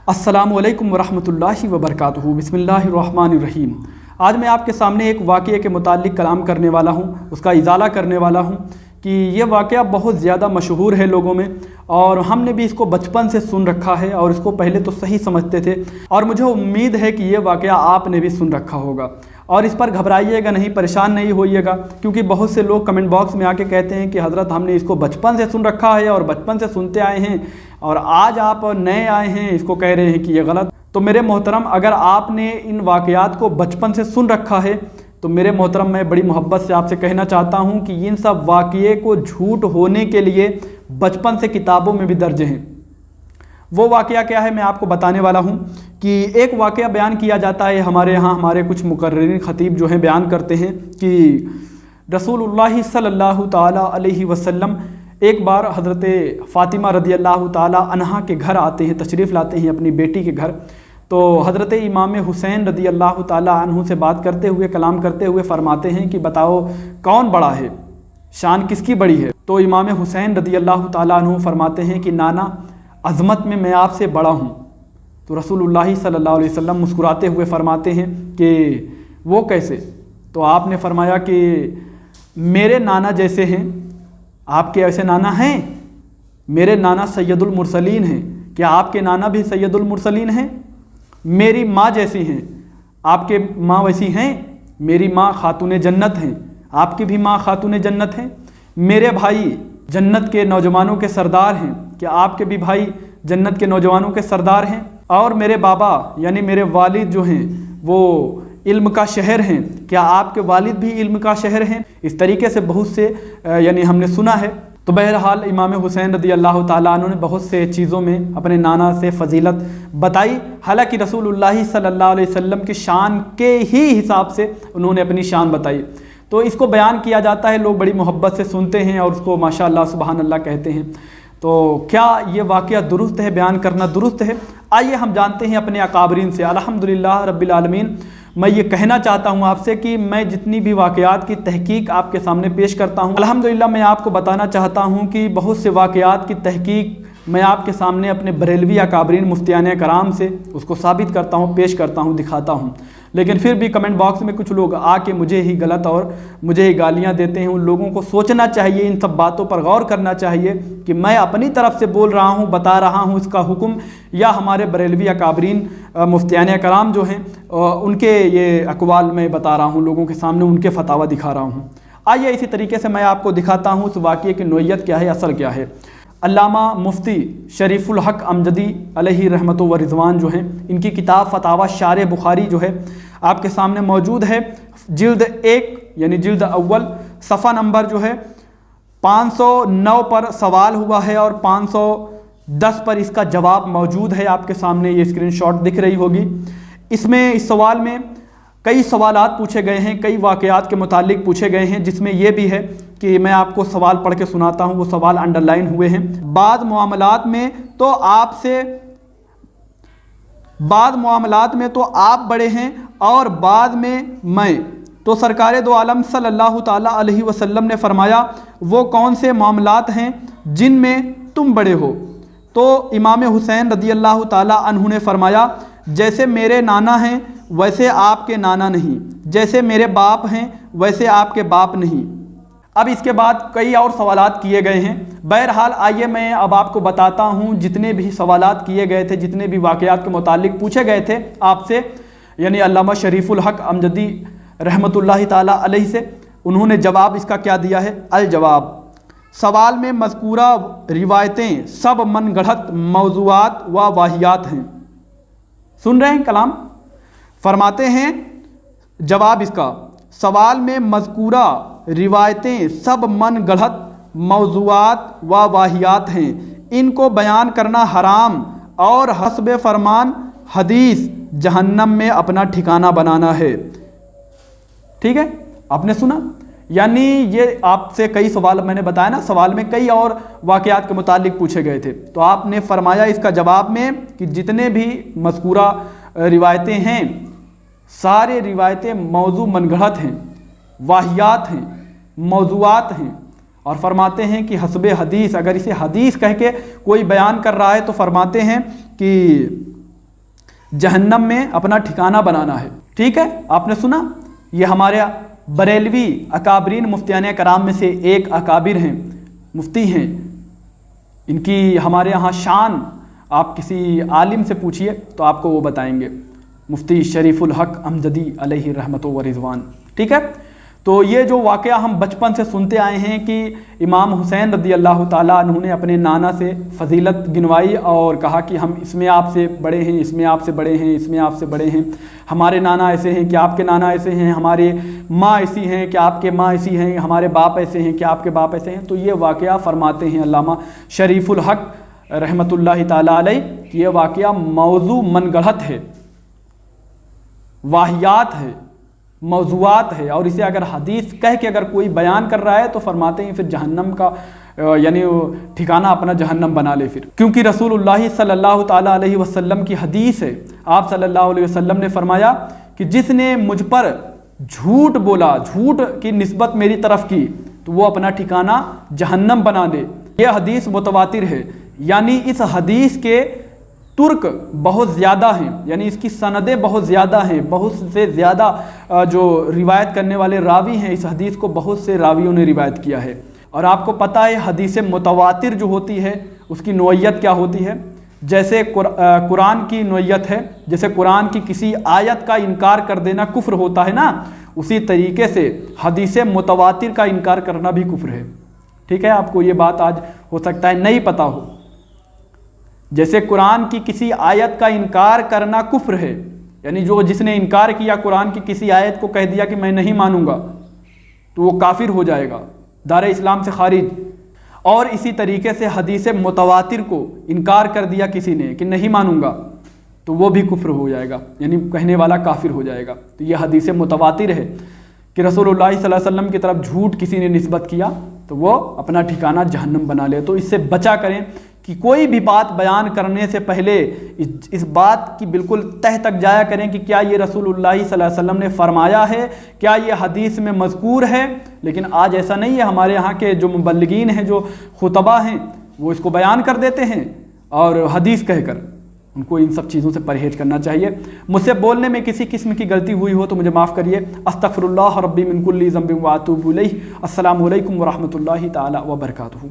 अस्सलामुअलैकुम वरहमतुल्लाहि वबरकातुहू। बिस्मिल्लाहिर्रहमानिर्रहीम। आज मैं आपके सामने एक वाक़ये के मुताल्लिक़ कलाम करने वाला हूँ, उसका इजाला करने वाला हूँ कि ये वाक़या बहुत ज़्यादा मशहूर है लोगों में, और हमने भी इसको बचपन से सुन रखा है और इसको पहले तो सही समझते थे, और मुझे उम्मीद है कि ये वाक़या आपने भी सुन रखा होगा। और इस पर घबराइएगा नहीं, परेशान नहीं होइएगा, क्योंकि बहुत से लोग कमेंट बॉक्स में आके कहते हैं कि हज़रत हमने इसको बचपन से सुन रखा है और बचपन से सुनते आए हैं, और आज आप नए आए हैं इसको कह रहे हैं कि ये गलत। तो मेरे मोहतरम, अगर आपने इन वाक़यात को बचपन से सुन रखा है तो मेरे मोहतरम, मैं बड़ी मोहब्बत से आपसे कहना चाहता हूँ कि इन सब वाक़ये को झूठ होने के लिए बचपन से किताबों में भी दर्ज हैं। वो वाक़या क्या है मैं आपको बताने वाला हूँ कि एक वाक़या बयान किया जाता है हमारे यहाँ, हमारे कुछ मुकर्रिरीन ख़तीब जो हैं बयान करते हैं कि रसूलुल्लाह सल्लल्लाहु ताला अलैहि वसल्लम एक बार हज़रत फ़ातिमा रदियल्लाहु ताला अन्हा के घर आते हैं, तशरीफ़ लाते हैं अपनी बेटी के घर। तो हज़रत इमाम हुसैन रदियल्लाहु ताला अन्हु से बात करते हुए, कलाम करते हुए फ़रमाते हैं कि बताओ कौन बड़ा है, शान किसकी बड़ी है। तो इमाम हुसैन रदियल्लाहु ताला अन्हु फ़रमाते हैं कि नाना, अज़मत में मैं आपसे बड़ा हूँ। तो रसूलुल्लाह सल्लल्लाहु अलैहि वसल्लम मुस्कुराते हुए फ़रमाते हैं कि वो कैसे। तो आपने फ़रमाया कि मेरे नाना जैसे हैं। आपके ऐसे नाना हैं? मेरे नाना सैयदुल मुरसलीन हैं। क्या आपके नाना भी सैयदुल मुरसलीन हैं? मेरी माँ जैसी हैं। आपके माँ वैसी हैं? मेरी माँ खातून जन्नत हैं। आपकी भी माँ खातून जन्नत हैं। मेरे भाई जन्नत के नौजवानों के सरदार हैं। क्या आपके भी भाई जन्नत के नौजवानों के सरदार हैं? और मेरे बाबा यानी मेरे वालिद जो हैं वो इल्म का शहर हैं। क्या आपके वालिद भी इल्म का शहर हैं? इस तरीके से बहुत से यानी हमने सुना है। तो बहरहाल इमाम हुसैन रदियल्लाहु ताला अन्हु ने बहुत से चीज़ों में अपने नाना से फ़जीलत बताई, हालांकि रसूलुल्लाह सल्लल्लाहु अलैहि वसल्लम की शान के ही हिसाब से उन्होंने अपनी शान बताई। तो इसको बयान किया जाता है, लोग बड़ी मोहब्बत से सुनते हैं और उसको माशाअल्लाह सुबहान अल्लाह कहते हैं। तो क्या ये वाक़या दुरुस्त है, बयान करना दुरुस्त है? आइए हम जानते हैं अपने अकाबरीन से। अल्हम्दुलिल्लाह रब्बिल आलमीन, मैं ये कहना चाहता हूँ आपसे कि मैं जितनी भी वाक़यात की तहकीक आपके सामने पेश करता हूँ, अल्हम्दुलिल्लाह मैं आपको बताना चाहता हूँ कि बहुत से वाक़यात की तहकीक मैं आपके सामने अपने बरेलवी अकाबरीन मुफ्तियान कराम से उसको साबित करता हूँ, पेश करता हूँ, दिखाता हूँ। लेकिन फिर भी कमेंट बॉक्स में कुछ लोग आके मुझे ही गलत और मुझे ही गालियाँ देते हैं। उन लोगों को सोचना चाहिए, इन सब बातों पर गौर करना चाहिए कि मैं अपनी तरफ से बोल रहा हूँ, बता रहा हूँ इसका हुक्म, या हमारे बरेलवी अकाबरीन मुफ्तियान कराम जो हैं उनके ये अक़वाल में बता रहा हूँ, लोगों के सामने उनके फतावा दिखा रहा हूँ। आइए इसी तरीके से मैं आपको दिखाता हूँ उस वाक़ये की नोयत क्या है, असर क्या है। अल्लामा मुफ्ती शरीफुल हक अमजदी अलैहि रहमतु व रिज़वान जो हैं, इनकी किताब फतावा शार बुखारी जो है आपके सामने मौजूद है। जिल्द 1 यानी जिल्द अव्वल सफ़ा नंबर जो है 509 पर सवाल हुआ है और 510 पर इसका जवाब मौजूद है। आपके सामने ये स्क्रीनशॉट दिख रही होगी। इसमें इस सवाल में कई सवालात पूछे गए हैं, कई वाक़यात के मुतालिक पूछे गए हैं, जिसमें यह भी है कि मैं आपको सवाल पढ़ के सुनाता हूँ। वो सवाल अंडरलाइन हुए हैं। बाद मामलात में तो आप बड़े हैं और बाद में मैं। तो सरकार दो आलम सल्लल्लाहु ताला अलैहि वसल्लम ने फरमाया, वो कौन से मामलात हैं जिनमें तुम बड़े हो? तो इमाम हुसैन रदियल्लाहु ताला अन्हु ने फरमाया, जैसे मेरे नाना हैं वैसे आपके नाना नहीं, जैसे मेरे बाप हैं वैसे आपके बाप नहीं। अब इसके बाद कई और सवालात किए गए हैं। बहरहाल आइए मैं अब आपको बताता हूँ जितने भी सवालात किए गए थे, जितने भी वाक़यात के मुतालिक पूछे गए थे आपसे, यानी अल्लामा शरीफुल हक अमजदी रहमतुल्लाह ताला अलैहि से, उन्होंने जवाब इसका क्या दिया है। अल जवाब, सवाल में मज़कूरा रिवायतें सब मन गढ़त मौज़ूआत व वाहियात हैं। सुन रहे हैं कलाम? फरमाते हैं जवाब इसका, सवाल में मज़कूरा रिवायतें सब मन गढ़त मौज़ूआत व वाहियात हैं। इनको बयान करना हराम और हस्ब फरमान हदीस जहन्नम में अपना ठिकाना बनाना है। ठीक है, आपने सुना। यानी ये आपसे कई सवाल मैंने बताया ना, सवाल में कई और वाक़यात के मुतालिक पूछे गए थे। तो आपने फरमाया इसका जवाब में कि जितने भी मज़कूरा रिवायतें हैं सारे रिवायतें मौजू मनगढ़ंत हैं, वाहियात हैं, मौजूआत हैं। और फरमाते हैं कि हस्बे हदीस, अगर इसे हदीस कह के कोई बयान कर रहा है तो फरमाते हैं कि जहन्नम में अपना ठिकाना बनाना है। ठीक है, आपने सुना, ये हमारे बरेलवी अकाबरीन मुफ्तियान कराम में से एक अकाबिर हैं, मुफ्ती हैं। इनकी हमारे यहाँ शान आप किसी आलिम से पूछिए तो आपको वो बताएंगे, मुफ्ती शरीफुल हक अमजदी अलैहि रहमतो व रिज़वान। ठीक है, तो ये जो वाक़या हम बचपन से सुनते आए हैं कि इमाम हुसैन रज़ी अल्लाह ताला अन्हु ने अपने नाना से फ़जीलत गिनवाई और कहा कि हम इसमें आपसे बड़े हैं, इसमें आपसे बड़े हैं, इसमें आपसे बड़े हैं, हमारे नाना ऐसे हैं कि आपके नाना ऐसे हैं, हमारे माँ ऐसी हैं कि आपके माँ ऐसी हैं, हमारे बाप ऐसे हैं कि आपके बाप ऐसे हैं। तो ये वाक़या फ़रमाते हैं अल्लामा शरीफुल हक रहमतुल्लाहि ताला अलैह कि ये वाक़या मौजू मनगढ़ंत है, वाहियात है, मौज़ूआत है, और इसे अगर हदीस कह के अगर कोई बयान कर रहा है तो फरमाते हैं फिर जहन्नम का यानी ठिकाना अपना जहन्नम बना ले फिर। क्योंकि रसूलुल्लाह सल्लल्लाहु ताला अलैहि वसल्लम की हदीस है, आप सल्लल्लाहु अलैहि वसल्लम ने फरमाया कि जिसने मुझ पर झूठ बोला, झूठ की निस्बत मेरी तरफ की, तो वो अपना ठिकाना जहन्नम बना ले। यह हदीस मुतवातिर है, यानी इस हदीस के तुर्क बहुत ज़्यादा हैं, यानी इसकी सनदें बहुत ज़्यादा हैं, बहुत से ज़्यादा जो रिवायत करने वाले रावी हैं इस हदीस को बहुत से रावियों ने रिवायत किया है। और आपको पता है हदीस मुतवातिर जो होती है उसकी नौइयत क्या होती है। जैसे कुरान की नौइयत है, जैसे कुरान की किसी आयत का इनकार कर देना कुफ्र होता है ना, उसी तरीके से हदीस मुतवातिर का इनकार करना भी कुफ्र है। ठीक है, आपको ये बात आज हो सकता है नहीं पता हो। जैसे कुरान की किसी आयत का इनकार करना कुफ्र है, यानी जिसने इनकार किया कुरान की किसी आयत को, कह दिया कि मैं नहीं मानूंगा, तो वो काफिर हो जाएगा, दारे इस्लाम से खारिज। और इसी तरीके से हदीस मुतवातिर को इनकार कर दिया किसी ने कि नहीं मानूंगा, तो वो भी कुफ्र हो जाएगा, यानी कहने वाला काफिर हो जाएगा। तो ये हदीस मुतवातिर है कि रसूलुल्लाह सल्लल्लाहु अलैहि वसल्लम की तरफ झूठ किसी ने निस्बत किया तो वो अपना ठिकाना जहन्नम बना ले। तो इससे बचा करें कि कोई भी बात बयान करने से पहले इस बात की बिल्कुल तह तक जाया करें कि क्या ये रसूलुल्लाह सल्लल्लाहु अलैहि वसल्लम ने फरमाया है, क्या ये हदीस में मज़कूर है। लेकिन आज ऐसा नहीं है, हमारे यहाँ के जो मुबल्लिगीन हैं, जो खुतबा हैं, वो इसको बयान कर देते हैं और हदीस कहकर। उनको इन सब चीज़ों से परहेज़ करना चाहिए। मुझसे बोलने में किसी किस्म की गलती हुई हो तो मुझे माफ़ करिए। अस्तग़फिरुल्लाह रब्बी मिन कुल्ली ज़ंबिन व अतूबु इलैह। अस्सलामु अलैकुम व रहमतुल्लाहि ताला व बरकातुहू।